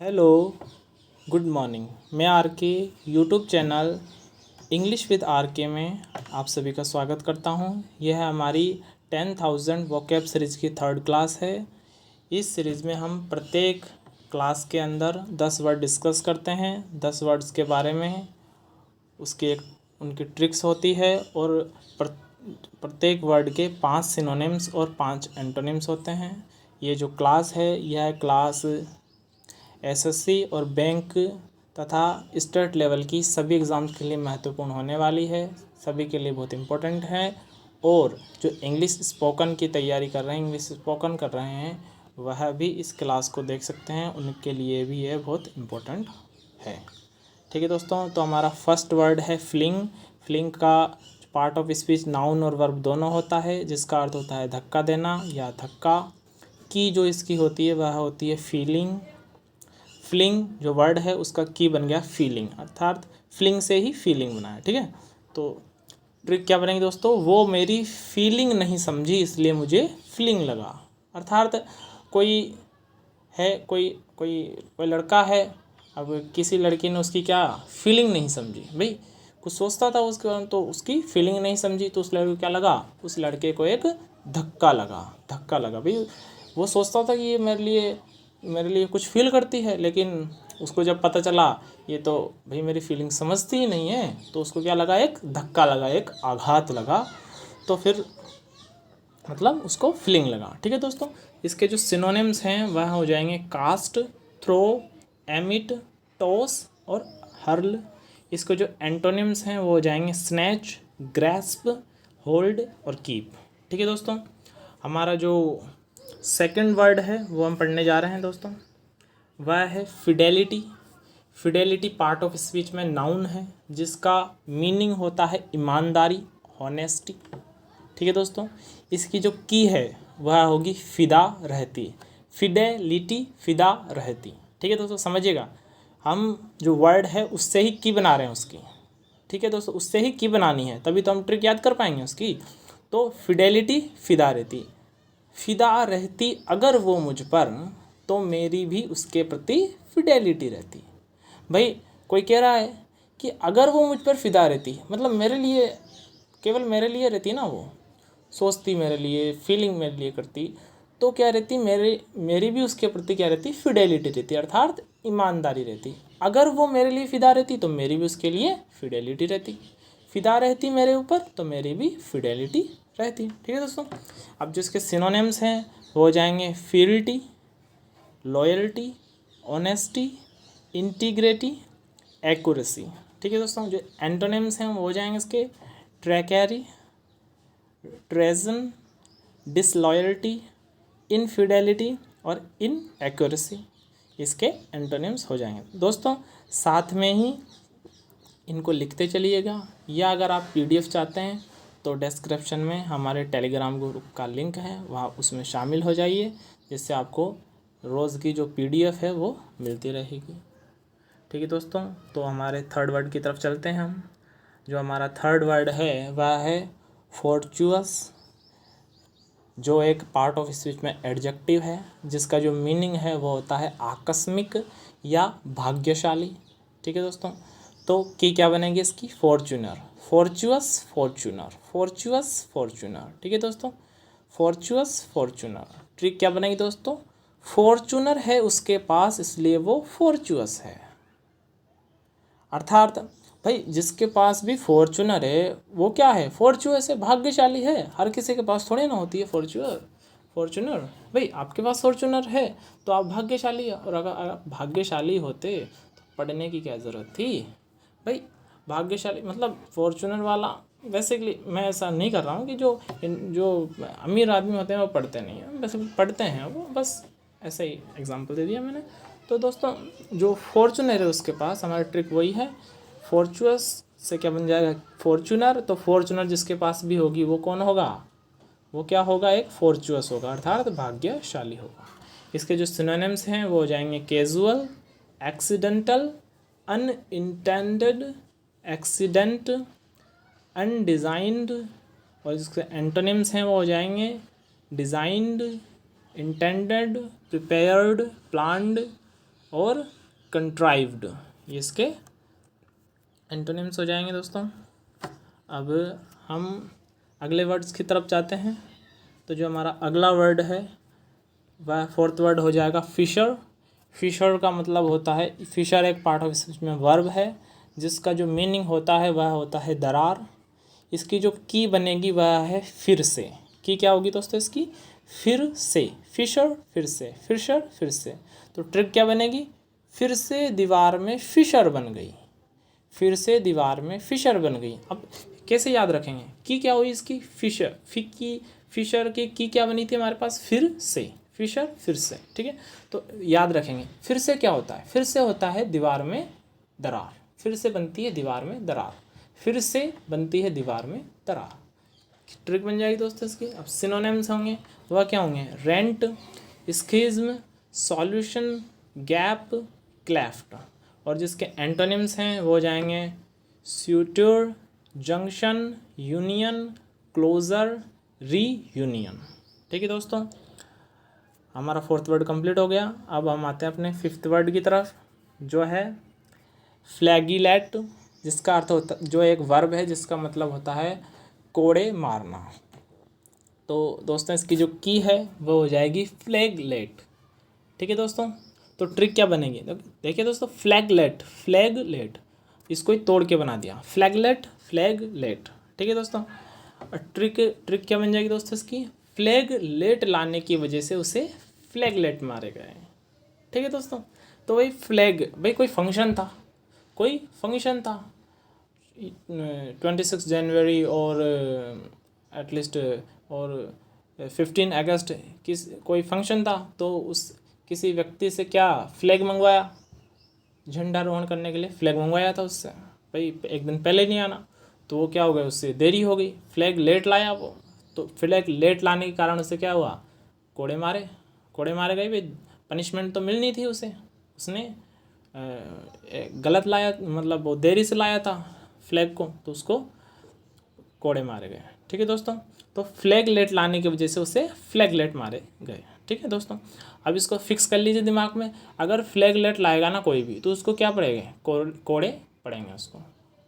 Hello, good morning. मैं R K YouTube channel English with R K में आप सभी का स्वागत करता हूं। यह हमारी 10,000 वोकैब सीरीज़ की थर्ड क्लास है। इस सीरीज़ में हम प्रत्येक क्लास के अंदर 10 वर्ड डिस्कस करते हैं। 10 वर्ड्स के बारे में उसके एक उनकी ट्रिक्स होती है और प्रत्येक वर्ड के 5 सिनोनिम्स और 5 एंटोनिम्स होते हैं। ये जो क्लास है यह क्लास एसएससी और बैंक तथा स्टेट लेवल की सभी एग्ज़ाम्स के लिए महत्वपूर्ण होने वाली है, सभी के लिए बहुत इम्पोर्टेंट है। और जो इंग्लिश स्पोकन की तैयारी कर रहे हैं, इंग्लिश स्पोकन कर रहे हैं, वह भी इस क्लास को देख सकते हैं, उनके लिए भी ये बहुत इम्पोर्टेंट है। ठीक है दोस्तों, तो हमारा फर्स्ट वर्ड है फ्लिंग। फ्लिंग का पार्ट ऑफ स्पीच नाउन और वर्ब दोनों होता है, जिसका अर्थ होता है धक्का देना या धक्का। की जो इसकी होती है वह होती है फीलिंग। फ्लिंग जो वर्ड है उसका की बन गया फीलिंग, अर्थात फ्लिंग से ही फीलिंग बना है। ठीक है, तो ट्रिक क्या बनेगी दोस्तों, वो मेरी फीलिंग नहीं समझी इसलिए मुझे फ्लिंग लगा। अर्थात कोई है, कोई कोई कोई लड़का है, अब किसी लड़की ने उसकी क्या फीलिंग नहीं समझी, भाई कुछ सोचता था उसके बारे में तो उसकी फीलिंग नहीं समझी, तो उस लड़के को क्या लगा, उस लड़के को एक धक्का लगा भाई। वो सोचता था कि ये मेरे लिए कुछ फील करती है, लेकिन उसको जब पता चला ये तो भाई मेरी फीलिंग समझती ही नहीं है, तो उसको क्या लगा, एक धक्का लगा, एक आघात लगा, तो फिर मतलब उसको फीलिंग लगा। ठीक है दोस्तों, इसके जो सिनोनिम्स हैं वह हो जाएंगे कास्ट, थ्रो, एमिट, टॉस और हर्ल। इसके जो एंटोनिम्स हैं वो हो जाएंगे स्नैच, ग्रैस्प, होल्ड और कीप। ठीक है दोस्तों, हमारा जो सेकंड वर्ड है वो हम पढ़ने जा रहे हैं दोस्तों, वह है Fidelity. Fidelity part of speech में नाउन है, जिसका मीनिंग होता है ईमानदारी, हॉनेस्टी। ठीक है दोस्तों, इसकी जो की है वह होगी फिदा रहती, फिडेलिटी फिदा रहती। ठीक है दोस्तों, समझिएगा, हम जो वर्ड है उससे ही की बना रहे हैं उसकी। ठीक है दोस्तों, उससे ही की बनानी है, तभी तो हम ट्रिक याद कर पाएंगे उसकी। तो फिडेलिटी फिदा रहती, फिदा रहती अगर वो मुझ पर, तो मेरी भी उसके प्रति फिडेलिटी रहती। भाई कोई कह रहा है कि अगर वो मुझ पर फिदा रहती, मतलब मेरे लिए, केवल मेरे लिए रहती ना, वो सोचती मेरे लिए, फीलिंग मेरे लिए करती, तो क्या रहती, मेरी भी उसके प्रति क्या रहती, फिडेलिटी रहती, अर्थात ईमानदारी रहती। अगर वो मेरे लिए फ़िदा रहती तो मेरी भी उसके लिए फिडेलिटी रहती। फ़िदा रहती मेरे ऊपर तो मेरी भी फिडेलिटी रहती। ठीक है दोस्तों, अब जो इसके सिनोनिम्स हैं वो हो जाएंगे फियरिटी, लॉयल्टी, ऑनेस्टी, इंटीग्रिटी, एक्यूरेसी। ठीक है दोस्तों, जो एंटोनिम्स हैं वो हो जाएंगे इसके ट्रैकेरी, ट्रेजन, डिसलॉयल्टी, इनफिडेलिटी और इनएक्यूरेसी। इसके एंटोनिम्स हो जाएंगे दोस्तों। साथ में ही इनको लिखते चलिएगा, या अगर आप पीडीएफ चाहते हैं तो डिस्क्रिप्शन में हमारे टेलीग्राम ग्रुप का लिंक है, वहाँ उसमें शामिल हो जाइए, जिससे आपको रोज़ की जो पीडीएफ है वो मिलती रहेगी। ठीक है दोस्तों, तो हमारे थर्ड वर्ड की तरफ चलते हैं हम। जो हमारा थर्ड वर्ड है वह है फोर्चुअस, जो एक पार्ट ऑफ स्पीच में एडजेक्टिव है, जिसका जो मीनिंग है वो होता है आकस्मिक या भाग्यशाली। ठीक है दोस्तों, तो की क्या बनेगी इसकी, फॉर्चूनर, फॉर्चुअस फॉर्चूनर, फॉर्चुअस फॉर्चूनर। ठीक है दोस्तों, फॉर्चुअस फॉर्चूनर। ट्रिक क्या बनेगी दोस्तों, फॉर्चूनर है उसके पास इसलिए वो फॉर्चुअस है। अर्थात भाई जिसके पास भी फॉर्चूनर है वो क्या है, फॉर्चुअस है, भाग्यशाली है। हर किसी के पास थोड़ी ना होती है फॉर्चूनर। भाई आपके पास फॉर्चूनर है तो आप भाग्यशाली है, और अगर आप भाग्यशाली होते तो पढ़ने की क्या ज़रूरत थी। भाई भाग्यशाली मतलब फॉर्चूनर वाला, बेसिकली मैं ऐसा नहीं कर रहा हूँ कि जो अमीर आदमी होते हैं वो पढ़ते नहीं हैं, वैसे पढ़ते हैं वो, बस ऐसे ही एग्जांपल दे दिया मैंने। तो दोस्तों जो फॉर्चूनर है उसके पास, हमारा ट्रिक वही है, फॉर्चुअस से क्या बन जाएगा, फॉर्चूनर। तो फॉर्चूनर जिसके पास भी होगी वो कौन होगा, वो क्या होगा, एक फॉर्चुअस होगा, अर्थात भाग्यशाली होगा। इसके जो सिनोनिम्स हैं वो हो जाएंगे कैजुअल, एक्सीडेंटल, अनइंटेंडेड, एक्सीडेंट, अनडिज़ाइंड। और जिसके एंटोनिम्स हैं वो हो जाएंगे डिज़ाइंड, इंटेंडेड, प्रिपेयर्ड, प्लान्ड और कंट्राइव्ड, ये इसके एंटोनिम्स हो जाएंगे दोस्तों। अब हम अगले वर्ड्स की तरफ जाते हैं। तो जो हमारा अगला वर्ड है वह फोर्थ वर्ड हो जाएगा फिशर। फिशर का मतलब होता है, फिशर एक पार्ट ऑफ स्पीच में वर्ब है जिसका जो मीनिंग होता है वह होता है दरार। इसकी जो की बनेगी वह है फिर से। की क्या होगी दोस्तों इसकी? फिर से। फिशर फिर से, फिशर फिर से। तो ट्रिक क्या बनेगी? फिर से दीवार में फिशर बन गई, फिर से दीवार में फिशर बन गई। अब कैसे याद रखेंगे? की क्या हुई इसकी? फिशर। फिशर की क्या बनी थी हमारे पास? फिर से। फिशर फिर से, ठीक है। तो याद रखेंगे फिर से क्या होता है? फिर से होता है दीवार में दरार। फिर से बनती है दीवार में दरार, फिर से बनती है दीवार में दरार। ट्रिक बन जाएगी दोस्तों इसकी। अब सिनोनिम्स होंगे, वह क्या होंगे? Rent, schism, solution, gap, cleft. और जिसके एंटोनिम्स हैं वो हो जाएंगे suitor, junction, union, closure, reunion. ठीक है दोस्तों, हमारा फोर्थ वर्ड कंप्लीट हो गया। अब हम आते हैं अपने फिफ्थ वर्ड की तरफ, जो है फ्लैगिलेट, जिसका अर्थ होता, जो एक वर्ब है जिसका मतलब होता है कोड़े मारना। तो दोस्तों इसकी जो की है वो हो जाएगी फ्लैगलेट। ठीक है दोस्तों, तो ट्रिक क्या बनेगी? देखिए दोस्तों, फ्लैगलेट, फ्लैगलेट, इसको ही तोड़ के बना दिया, फ्लैगलेट, फ्लैगलेट। ठीक है दोस्तों, और ट्रिक क्या बन जाएगी दोस्तों इसकी? फ्लैगलेट लाने की वजह से उसे फ्लैगलेट मारे गए। ठीक है दोस्तों, तो वही फ्लैग, भाई कोई फंक्शन था, कोई फंक्शन था 26 जनवरी और एटलीस्ट और 15 अगस्त, कोई फंक्शन था, तो उस किसी व्यक्ति से क्या फ्लैग मंगवाया, झंडारोहण करने के लिए फ्लैग मंगवाया था उससे, भाई एक दिन पहले नहीं आना, तो वो क्या हो गया, उससे देरी हो गई, फ्लैग लेट लाया वो। तो फ्लैग लेट लाने के कारण उससे क्या हुआ? कोड़े मारे गए भाई। पनिशमेंट तो मिलनी थी उसे, उसने गलत लाया, मतलब वो देरी से लाया था फ्लैग को, तो उसको कोड़े मारे गए। ठीक है दोस्तों, तो फ्लैग लेट लाने की वजह से उसे फ्लैग लेट मारे गए। ठीक है दोस्तों, अब इसको फिक्स कर लीजिए दिमाग में। अगर फ्लैग लेट लाएगा ना कोई भी, तो उसको क्या पड़ेंगे? कोड़े पड़ेंगे उसको।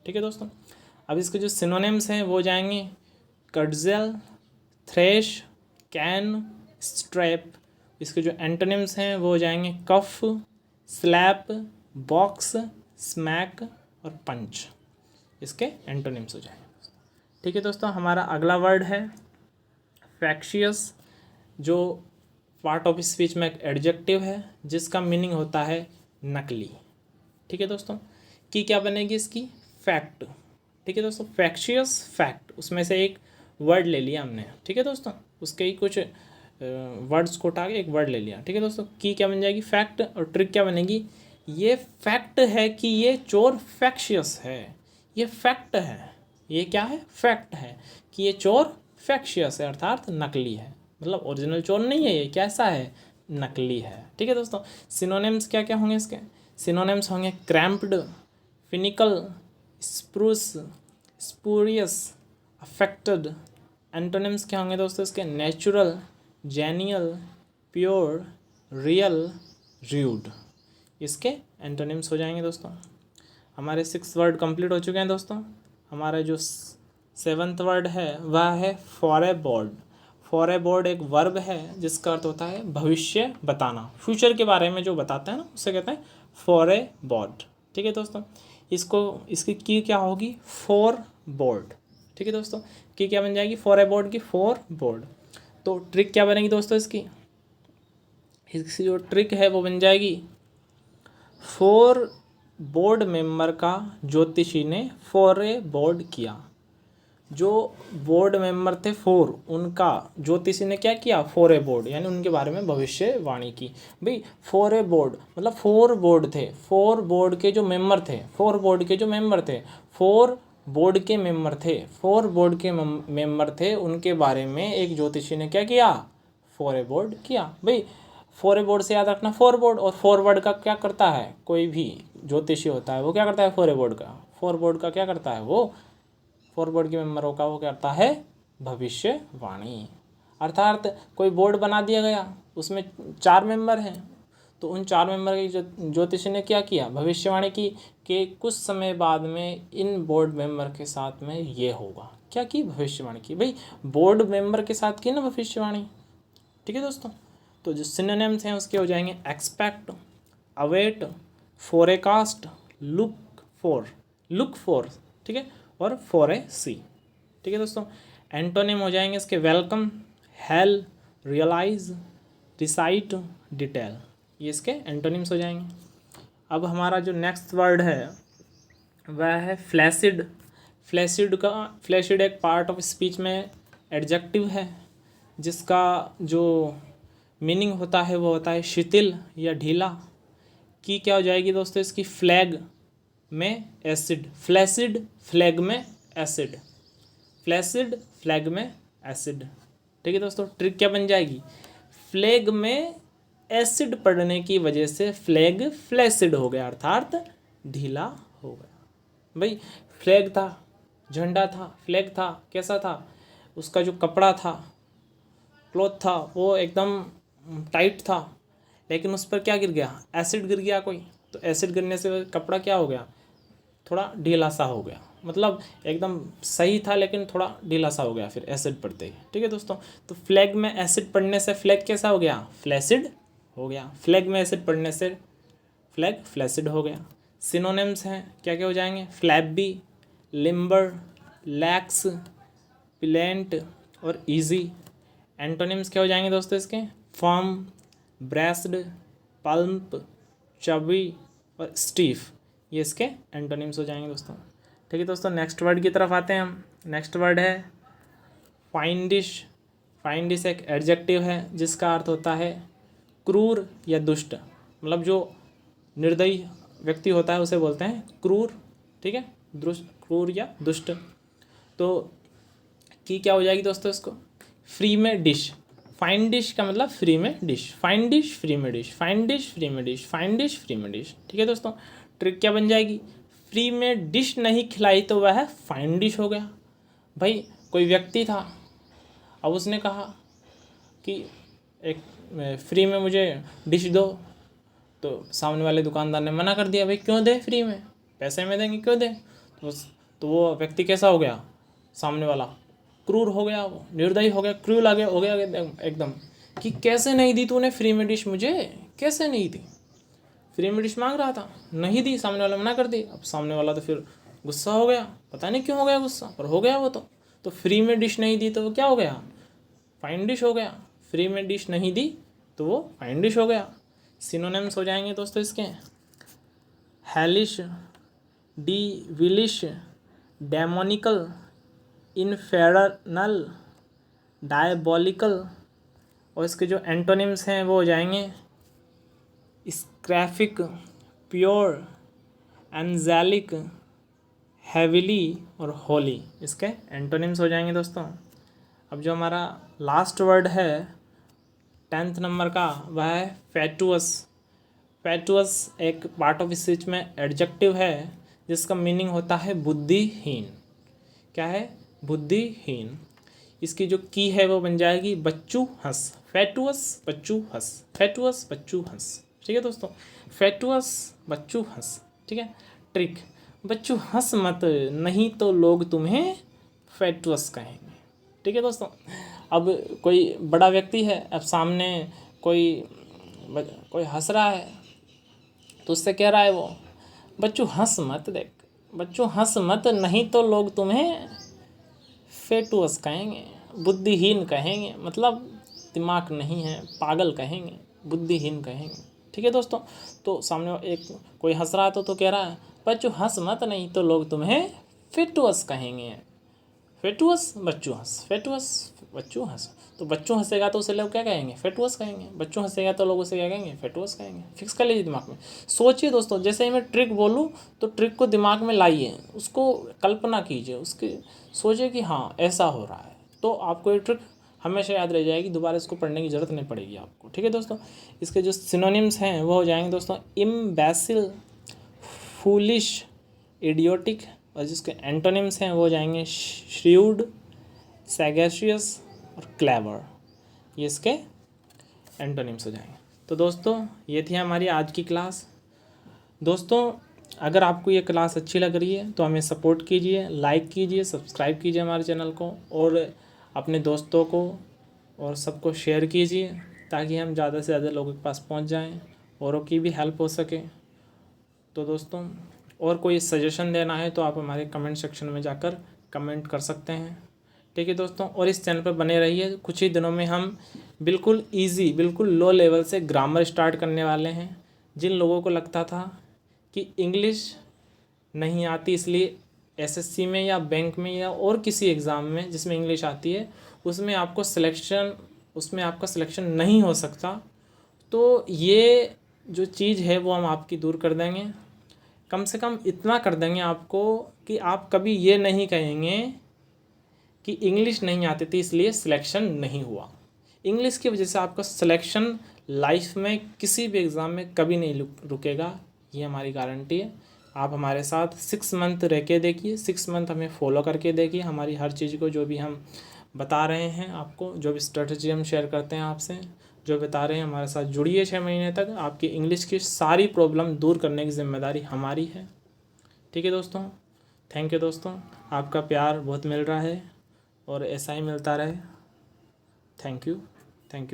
ठीक है दोस्तों, अब इसके जो सिनोनिम्स हैं वो जाएंगे कर्टजेल, थ्रेश, कैन, स्ट्रैप। इसके जो एंटोनिम्स हैं वो हो जाएंगे कफ, स्लैप, बॉक्स, स्मैक और पंच। इसके एंटोनिम्स हो जाएंगे। ठीक है दोस्तों, हमारा अगला वर्ड है फैक्शियस, जो पार्ट ऑफ स्पीच में एक एडजेक्टिव है जिसका मीनिंग होता है नकली। ठीक है दोस्तों, की क्या बनेगी इसकी? फैक्ट। ठीक है दोस्तों, फैक्शियस, फैक्ट, उसमें से एक वर्ड ले लिया हमने। ठीक है दोस्तों, उसके ही कुछ वर्ड्स को उठा के एक वर्ड ले लिया। ठीक है दोस्तों, की क्या बन जाएगी? फैक्ट। और ट्रिक क्या बनेगी? ये फैक्ट है कि ये चोर फैक्शियस है। ये फैक्ट है, ये क्या है? फैक्ट है कि ये चोर फैक्शियस है, अर्थात नकली है। मतलब ओरिजिनल चोर नहीं है ये, कैसा है? नकली है। ठीक है दोस्तों, सिनोनिम्स क्या क्या होंगे इसके? सिनोनिम्स होंगे cramped, finical, spruce, spurious, affected. Antonyms क्या होंगे दोस्तों इसके? Natural, genial, pure, real, rude. इसके एंटोनिम्स हो जाएंगे दोस्तों। हमारे 6 वर्ड कंप्लीट हो चुके हैं दोस्तों। हमारा जो 7th वर्ड है वह है फॉरएबॉर्ड। फॉरएबॉर्ड एक वर्ब है जिसका अर्थ होता है भविष्य बताना, फ्यूचर के बारे में जो बताते हैं ना, उसे कहते हैं फॉरएबॉर्ड। ठीक है दोस्तों, इसकी की क्या होगी? फोरबोर्ड। ठीक है दोस्तों, की क्या बन जाएगी? फॉरएबॉर्ड की फोरबोर्ड। तो ट्रिक क्या बनेगी दोस्तों इसकी जो ट्रिक है वो बन जाएगी, 4 बोर्ड मेंबर का ज्योतिषी ने फॉरएबॉर्ड किया। जो बोर्ड मेंबर थे 4, उनका ज्योतिषी ने क्या किया? फॉरएबॉर्ड, यानी उनके बारे में भविष्यवाणी की। भाई फॉरएबॉर्ड मतलब 4 बोर्ड थे, 4 बोर्ड के जो मेंबर थे, 4 बोर्ड के जो मेंबर थे, 4 बोर्ड के मेंबर थे, 4 बोर्ड के मेंबर थे, उनके बारे में एक ज्योतिषी ने क्या किया? फॉरएबॉर्ड किया। भाई फॉरएबॉर्ड से याद रखना, फॉरवर्ड, और फॉरवर्ड का क्या करता है? कोई भी ज्योतिषी होता है वो क्या करता है? फॉरवर्ड का क्या करता है? वो फॉरवर्ड के मेंबरों का वो करता है भविष्यवाणी। अर्थात कोई बोर्ड बना दिया गया, उसमें 4 मेंबर हैं, तो उन 4 मेंबर की ज्योतिषी ने क्या किया, भविष्यवाणी की कि कुछ समय बाद में इन बोर्ड मेंबर के साथ में ये होगा। क्या की, भविष्यवाणी की। भाई बोर्ड मेंबर के साथ की ना भविष्यवाणी, ठीक है दोस्तों। तो जो सिनोनिम्स हैं उसके हो जाएंगे एक्सपेक्ट, अवेट, फोरेकास्ट, लुक फॉर, ठीक है, और फॉर ए सी, ठीक है दोस्तों। एंटोनिम हो जाएंगे इसके welcome, hail, realise, recite, detail, ये इसके एंटोनिम्स हो जाएंगे। अब हमारा जो नेक्स्ट वर्ड है वह है फ्लैसिड। फ्लैसिड एक पार्ट ऑफ स्पीच में एडजेक्टिव है जिसका जो मीनिंग होता है वो होता है शिथिल या ढीला। की क्या हो जाएगी दोस्तों इसकी, फ्लैग में एसिड, फ्लैसिड फ्लैग में एसिड, फ्लैसिड फ्लैग में एसिड, ठीक है दोस्तों। ट्रिक क्या बन जाएगी, फ्लैग में एसिड पड़ने की वजह से फ्लैग फ्लैसिड हो गया, अर्थात ढीला हो गया। भाई फ्लैग था, झंडा था, फ्लैग था, कैसा था, उसका जो कपड़ा था, क्लॉथ था, वो एकदम टाइट था, लेकिन उस पर क्या गिर गया, एसिड गिर गया कोई, तो एसिड गिरने से कपड़ा क्या हो गया, थोड़ा ढीला सा हो गया। मतलब एकदम सही था लेकिन थोड़ा ढीला सा हो गया फिर एसिड पड़ते ही, ठीक है दोस्तों। तो फ्लैग में एसिड पड़ने से फ्लैग कैसा हो गया, फ्लैसिड हो गया। फ्लैग में एसिड पड़ने से फ्लैग फ्लैसिड हो गया। सिनोनिम्स हैं, क्या क्या हो जाएंगे, फ्लैबी, लिम्बर, लैक्स, प्लेंट और इजी। एंटोनिम्स क्या हो जाएंगे दोस्तों इसके, फर्म, ब्रेस्ड, पल्प, चबी और स्टीफ, ये इसके एंटोनिम्स हो जाएंगे दोस्तों, ठीक है दोस्तों। नेक्स्ट वर्ड की तरफ आते हैं हम। नेक्स्ट वर्ड है फाइंडिश। फाइंडिश एक एडजेक्टिव है जिसका अर्थ होता है क्रूर या दुष्ट, मतलब जो निर्दयी व्यक्ति होता है उसे बोलते हैं क्रूर, ठीक है, क्रूर या दुष्ट। तो की क्या हो जाएगी दोस्तों इसको, फ्री में डिश। फाइन डिश का मतलब फ्री में डिश, फाइन डिश फ्री में डिश, फाइन डिश फ्री में डिश, फाइन डिश फ्री में डिश, ठीक है दोस्तों। ट्रिक क्या बन जाएगी, फ्री में डिश नहीं खिलाई तो वह फाइन डिश हो गया। भाई कोई व्यक्ति था, अब उसने कहा कि एक फ्री में मुझे डिश दो, तो सामने वाले दुकानदार ने मना कर दिया, भाई क्यों दे, फ्री में पैसे में देंगे क्यों दे। तो वो व्यक्ति कैसा हो गया, सामने वाला क्रूर हो गया, वो निर्दयी हो गया, क्रूर आगे हो गया एकदम, कि कैसे नहीं दी तूने फ्री में डिश मुझे, कैसे नहीं दी, फ्री में डिश मांग रहा था, नहीं दी, सामने वाला मना कर दी। अब सामने वाला तो फिर गुस्सा हो गया, पता नहीं क्यों हो गया गुस्सा, पर हो गया वो तो फ्री में डिश नहीं दी तो वो क्या हो गया, फाइन डिश हो गया। फ्री में डिश नहीं दी तो वो फाइन डिश हो गया। सिनोनिम्स हो जाएंगे दोस्तों इसके, हेलिश, डी विलिश, डेमोनिकल, इन्फेरनल, डायबोलिकल, और इसके जो एंटोनिम्स हैं वो हो जाएंगे स्क्रैफिक, प्योर, एंजेलिक, हेविली और होली, इसके एंटोनिम्स हो जाएंगे दोस्तों। अब जो हमारा लास्ट वर्ड है 10th नंबर का वह है फैटुअस। फैटुअस एक पार्ट ऑफ स्पीच में एडजेक्टिव है जिसका मीनिंग होता है बुद्धिहीन। क्या है, बुद्धिहीन। इसकी जो की है वो बन जाएगी बच्चू हंस, फैटुअस बच्चू हंस, फैटुअस बच्चू हंस, ठीक है दोस्तों, फैटुअस बच्चू हंस, ठीक है। ट्रिक, बच्चू हंस मत, नहीं तो लोग तुम्हें फैटुअस कहेंगे, ठीक है दोस्तों। अब कोई बड़ा व्यक्ति है, अब सामने कोई हंस रहा है तो उससे कह रहा है वो, बच्चू हंस मत, देख बच्चू हंस मत, नहीं तो लोग तुम्हें फैटुअस कहेंगे, बुद्धिहीन कहेंगे, मतलब दिमाग नहीं है, पागल कहेंगे, बुद्धिहीन कहेंगे, ठीक है दोस्तों। तो सामने एक कोई हंस रहा तो कह रहा है बच्चू हंस मत, नहीं तो लोग तुम्हें फैटुअस कहेंगे, फैटुअस बच्चू हंस, फैटुअस बच्चू हंस। तो बच्चू हंसेगा तो उसे लोग क्या कहेंगे, फैटुअस कहेंगे, बच्चू हंसेगा तो लोग उसे क्या कहेंगे, फैटुअस कहेंगे। फिक्स कर लीजिए दिमाग में, सोचिए दोस्तों, जैसे ही मैं ट्रिक बोलूँ तो ट्रिक को दिमाग में लाइए, उसको कल्पना कीजिए, उसकी सोचिए कि हाँ ऐसा हो रहा है, तो आपको ये ट्रिक हमेशा याद रह जाएगी, दोबारा इसको पढ़ने की ज़रूरत नहीं पड़ेगी आपको, ठीक है दोस्तों। इसके जो सिनोनिम्स हैं वो हो जाएंगे दोस्तों इम्बेसिल, फूलिश, इडियोटिक, और जिसके एंटोनिम्स हैं वो हो जाएंगे श्रीउड, सैगेशियस और क्लेवर, ये इसके एंटोनिम्स हो जाएंगे। तो दोस्तों ये थी हमारी आज की क्लास। दोस्तों अगर आपको ये क्लास अच्छी लग रही है तो हमें सपोर्ट कीजिए, लाइक कीजिए, सब्सक्राइब कीजिए हमारे चैनल को और अपने दोस्तों को और सबको शेयर कीजिए ताकि हम ज़्यादा से ज़्यादा लोगों के पास पहुंच जाएं, औरों की भी हेल्प हो सके। तो दोस्तों और कोई सजेशन देना है तो आप हमारे कमेंट सेक्शन में जाकर कमेंट कर सकते हैं। ठीक है दोस्तों, और इस चैनल पर बने रहिए। कुछ ही दिनों में हम बिल्कुल ईजी, बिल्कुल लो लेवल से ग्रामर स्टार्ट करने वाले हैं। जिन लोगों को लगता था कि इंग्लिश नहीं आती इसलिए एसएससी में या बैंक में या और किसी एग्ज़ाम में जिसमें इंग्लिश आती है उसमें आपका सिलेक्शन नहीं हो सकता, तो ये जो चीज़ है वो हम आपकी दूर कर देंगे। कम से कम इतना कर देंगे आपको कि आप कभी ये नहीं कहेंगे कि इंग्लिश नहीं आती थी इसलिए सिलेक्शन नहीं हुआ। इंग्लिश की वजह से आपका सिलेक्शन लाइफ में किसी भी एग्ज़ाम में कभी नहीं रुकेगा, ये हमारी गारंटी है। आप हमारे साथ 6 मंथ रह के देखिए, 6 मंथ हमें फॉलो करके देखिए हमारी हर चीज़ को, जो भी हम बता रहे हैं आपको, जो भी स्ट्रेटजी हम शेयर करते हैं आपसे, जो बता रहे हैं हमारे साथ जुड़िए 6 महीने तक। आपकी इंग्लिश की सारी प्रॉब्लम दूर करने की जिम्मेदारी हमारी है। ठीक है दोस्तों, थैंक यू दोस्तों, आपका प्यार बहुत मिल रहा है और ऐसा ही मिलता रहे। Thank you, thank you.